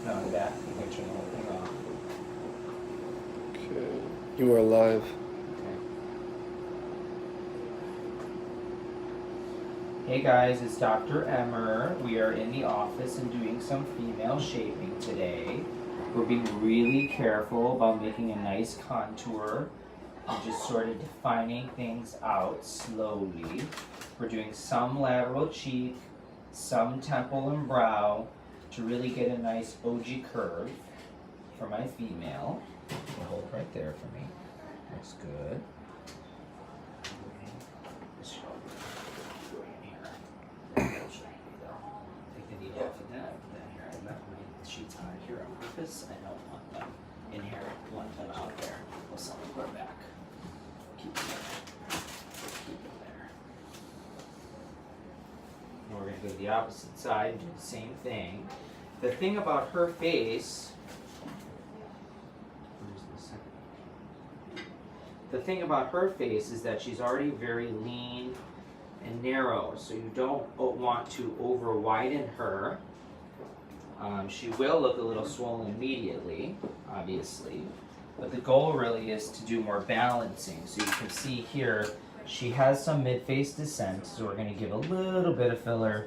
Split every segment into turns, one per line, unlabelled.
No, that. You can turn the whole thing off.
Okay. You are live.
Okay. Hey guys, it's Dr. Emer. We are in the office and doing some female shaping today. We're being really careful about making a nice contour and just sort of defining things out slowly. We're doing some lateral cheek, some temple and brow to really get a nice OG curve for my female. You hold right there for me. That's good. Take the needle off of that. Then here I left my sheets out here on purpose. I don't want them in here. I want them out there. We'll sell them back. Keep them there. Keep them there. And we're going to go to the opposite side and do the same thing. The thing about her face. The thing about her face is that she's already very lean and narrow, so you don't want to over widen her. She will look a little swollen immediately, obviously, but the goal really is to do more balancing. So you can see here, she has some mid-face descent, so we're going to give a little bit of filler,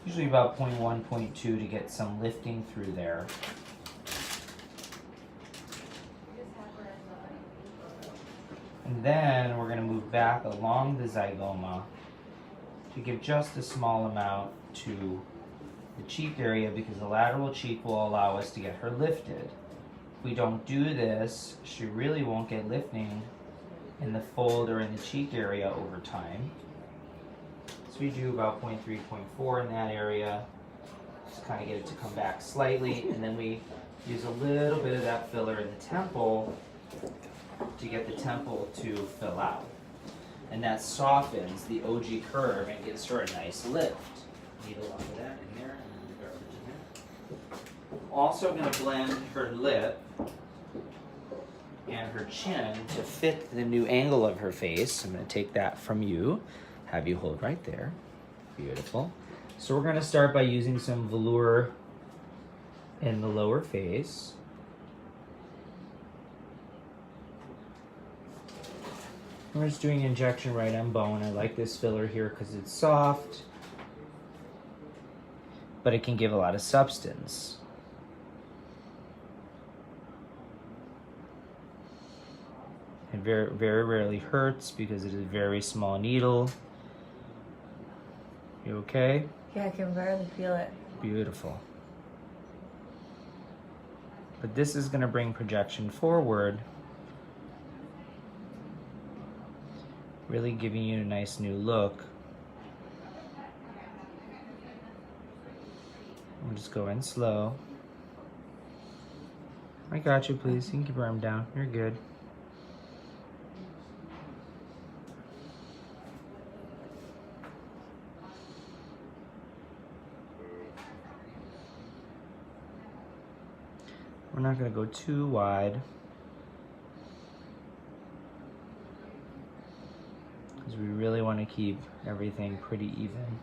usually about 0.1, 0.2 to get some lifting through there. And then we're going to move back along the zygoma to give just a small amount to the cheek area because the lateral cheek will allow us to get her lifted. If we don't do this, she really won't get lifting in the fold or in the cheek area over time. So we do about 0.3, 0.4 in that area. Just kind of get it to come back slightly, and then we use a little bit of that filler in the temple to get the temple to fill out. And that softens the OG curve and gives her a nice lift. Needle off of that in there, and then the garbage in there. Also going to blend her lip and her chin to fit the new angle of her face. I'm going to take that from you, have you hold right there. Beautiful. So we're going to start by using some velour in the lower face. We're just doing injection right on bone. I like this filler here because it's soft, but it can give a lot of substance. It very, very rarely hurts because it is a very small needle. You okay?
Yeah, I can barely feel it.
Beautiful. But this is going to bring projection forward, really giving you a nice new look. We'll just go in slow. I got you, please. You can keep your arm down. You're good. We're not going to go too wide, because we really want to keep everything pretty even.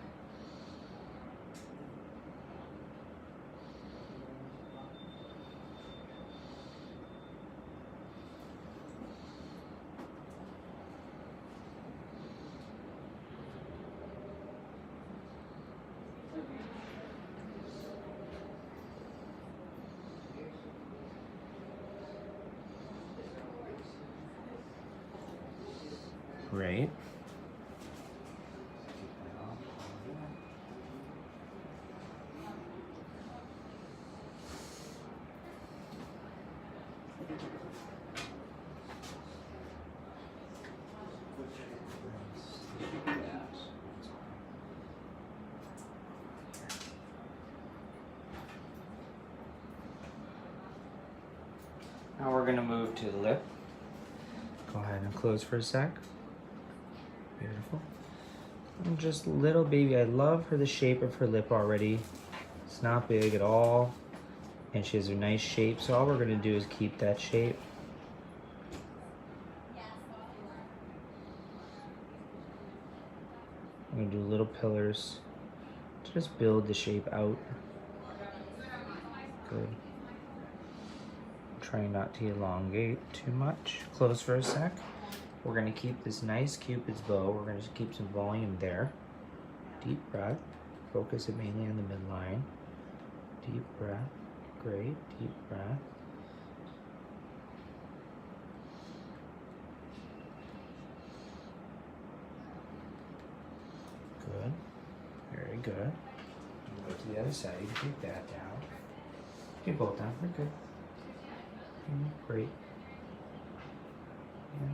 Great. Now we're going to move to the lip. Go ahead and close for a sec. Beautiful. And just little baby, I love the shape of her lip already. It's not big at all, and she has a nice shape, so all we're going to do is keep that shape. I'm going to do little pillars to just build the shape out. Good. Try not to elongate too much. Close for a sec. We're going to keep this nice cupid's bow. We're going to keep some volume there. Deep breath. Focus it mainly on the midline. Deep breath. Great. Deep breath. Good. Very good. Go to the other side. You can take that down. Get both down. We're good. Great. Yeah.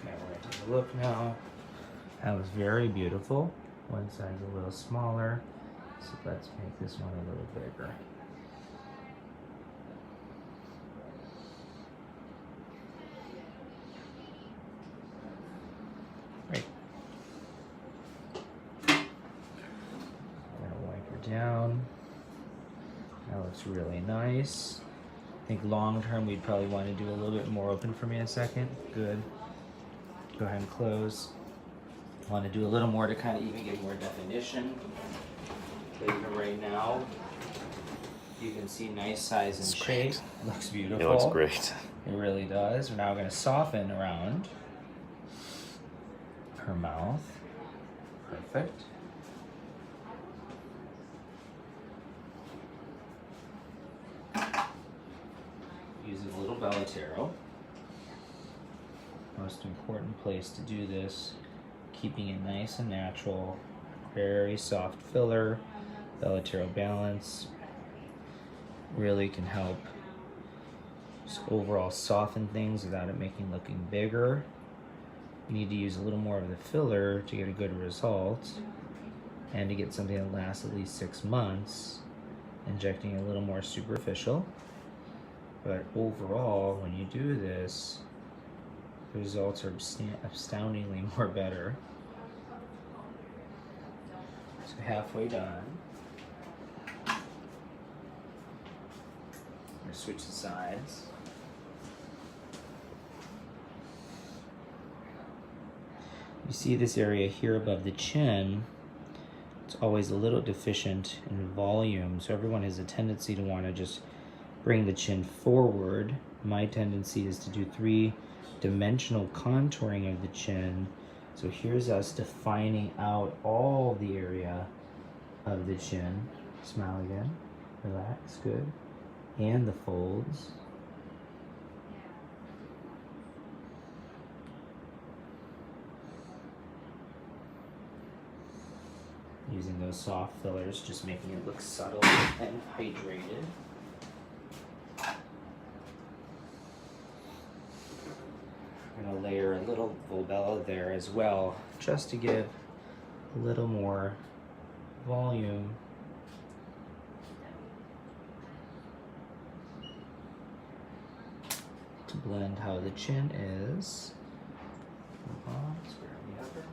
Okay, we're gonna take a look now. That was very beautiful. One side's a little smaller, so let's make this one a little bigger. Great. I'm gonna wipe her down. That looks really nice. I think long term we'd probably want to do a little bit more open for me in a second. Good. Go ahead and close. Want to do a little more to kind of even get more definition. But even right now, you can see nice size and shape. Looks beautiful.
It looks great.
It really does. We're now going to soften around her mouth. Perfect. Using a little Bellatero. Most important place to do this. Keeping it nice and natural. Very soft filler. Bellatero balance. Really can help just overall soften things without it making looking bigger. You need to use a little more of the filler to get a good result and to get something that lasts at least 6 months, injecting a little more superficial. But overall, when you do this, the results are astoundingly more better. So halfway done. I'm gonna switch the sides. You see this area here above the chin, it's always a little deficient in volume, so everyone has a tendency to want to just bring the chin forward. My tendency is to do 3-dimensional contouring of the chin. So here's us defining out all the area of the chin. Smile again, relax, good. And the folds. Using those soft fillers, just making it look subtle and hydrated. I'm gonna layer a little Volbella there as well, just to give a little more volume. To blend how the chin is. Square on the upper.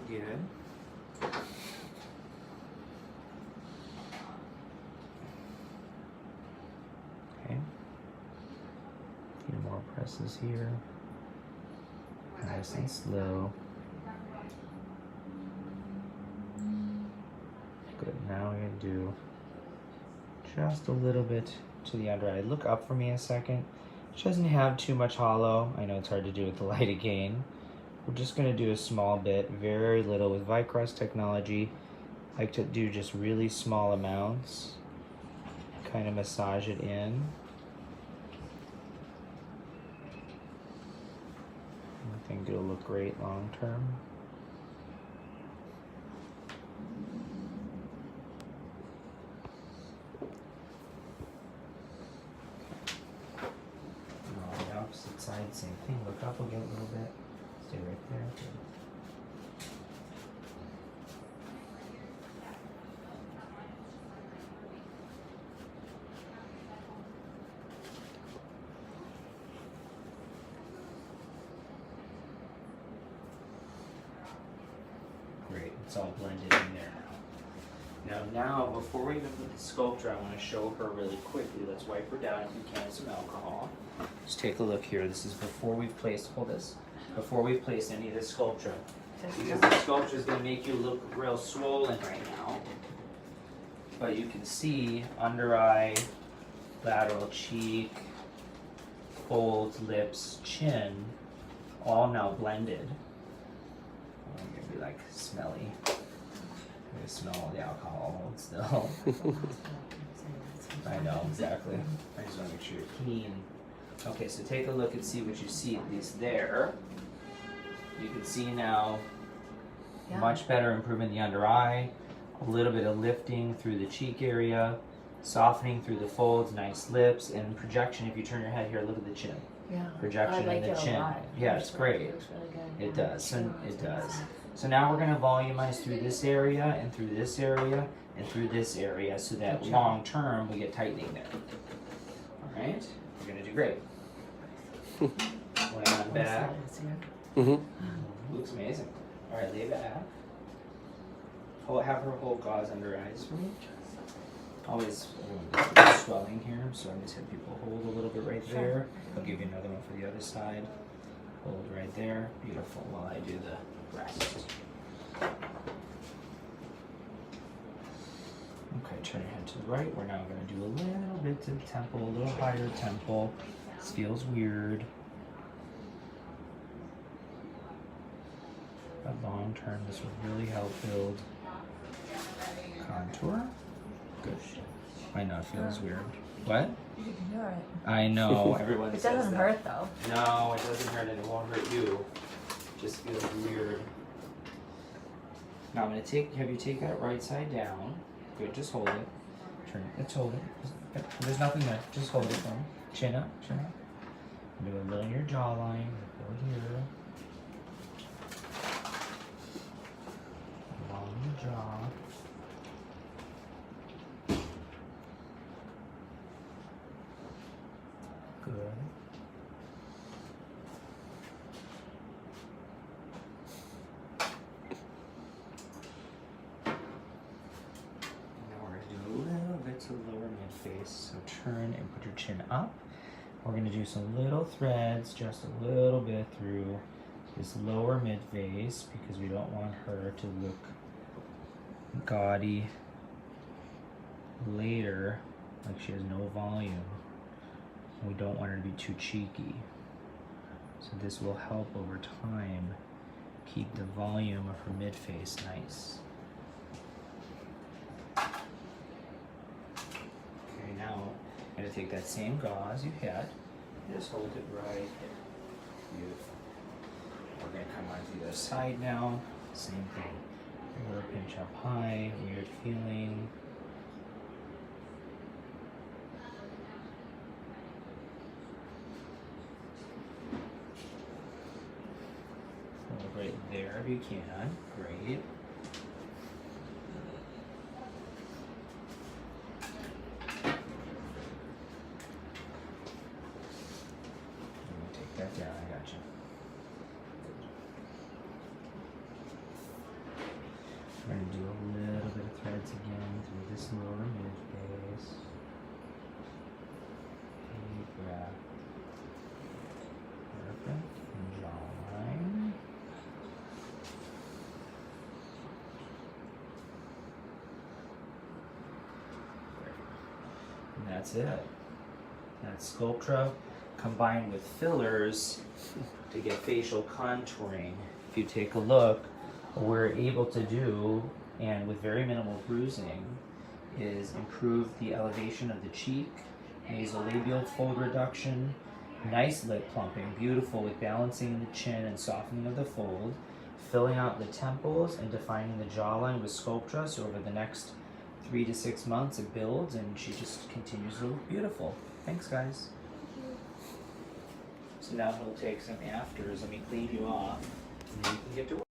Good. Okay. A few more presses here. Nice and slow. Good. Now we're gonna do just a little bit to the under eye. Look up for me a second. She doesn't have too much hollow. I know it's hard to do with the light again. We're just going to do a small bit, very little. With Vicross technology, I like to do just really small amounts, kind of massage it in. I think it'll look great long term. And on the opposite side, same thing. Look up again a little bit. Stay right there. It's all blended in there now. Now, before we even put the Sculptra, I want to show her really quickly. Let's wipe her down if you can with some alcohol. Just take a look here. This is before we've placed, hold this, before we've placed any of the Sculptra. Because the Sculptra is going to make you look real swollen right now. But you can see under eye, lateral cheek, folds, lips, chin, all now blended. I'm gonna be like smelly. I'm gonna smell the alcohol still. I know, exactly. I just want to make sure you're clean. Okay, so take a look and see what you see, at least there. You can see now much better improvement in the under eye, a little bit of lifting through the cheek area, softening through the folds, nice lips, and projection. If you turn your head here, look at the chin.
Yeah.
Projection in the chin. Yeah, it's great.
It looks really good.
It does, and it does. So now we're going to volumize through this area and through this area and through this area so that long term we get tightening there. All right, you're going to do great. Lay on back. Looks amazing. All right, lay back. Have her hold gauze under her eyes for me. Always swelling here, so I'm just having people hold a little bit right there. I'll give you another one for the other side. Hold right there. Beautiful. While I do the rest. Okay, turn your head to the right. We're now going to do a little bit to the temple, a little higher temple. This feels weird. But long term, this will really help build contour. Good. I know it feels weird. What?
You can do it.
I know, everyone
It
says
doesn't
that.
hurt though.
No, it doesn't hurt and it won't hurt you. It just feels weird. Now I'm going to have you take that right side down. Good, just hold it. Turn it, let's hold it. There's nothing there, just hold it for me. Chin up, chin up. Do a little in your jawline, go here. Along the jaw. Good. Now we're going to do a little bit to the lower mid face. So turn and put your chin up. We're going to do some little threads, just a little bit through this lower mid face because we don't want her to look gaudy later, like she has no volume. We don't want her to be too cheeky. So this will help over time keep the volume of her mid face nice. Okay, now I'm going to take that same gauze you had and just hold it right here. Beautiful. We're going to come onto the other side now. Same thing. Finger pinch up high, weird feeling. Right there if you can. Great. Take that down, I got you. We're going to do a little bit of threads again through this lower mid face. Deep breath. Perfect. And jawline. And that's it. That's Sculptra combined with fillers to get facial contouring. If you take a look, what we're able to do, and with very minimal bruising, is improve the elevation of the cheek, nasolabial fold reduction, nice lip plumping, beautiful with balancing the chin and softening of the fold, filling out the temples and defining the jawline with Sculptra. So over the next 3 to 6 months it builds and she just continues to look beautiful. Thanks guys. So now we'll take some afters. Let me clean you off and then you can get to work.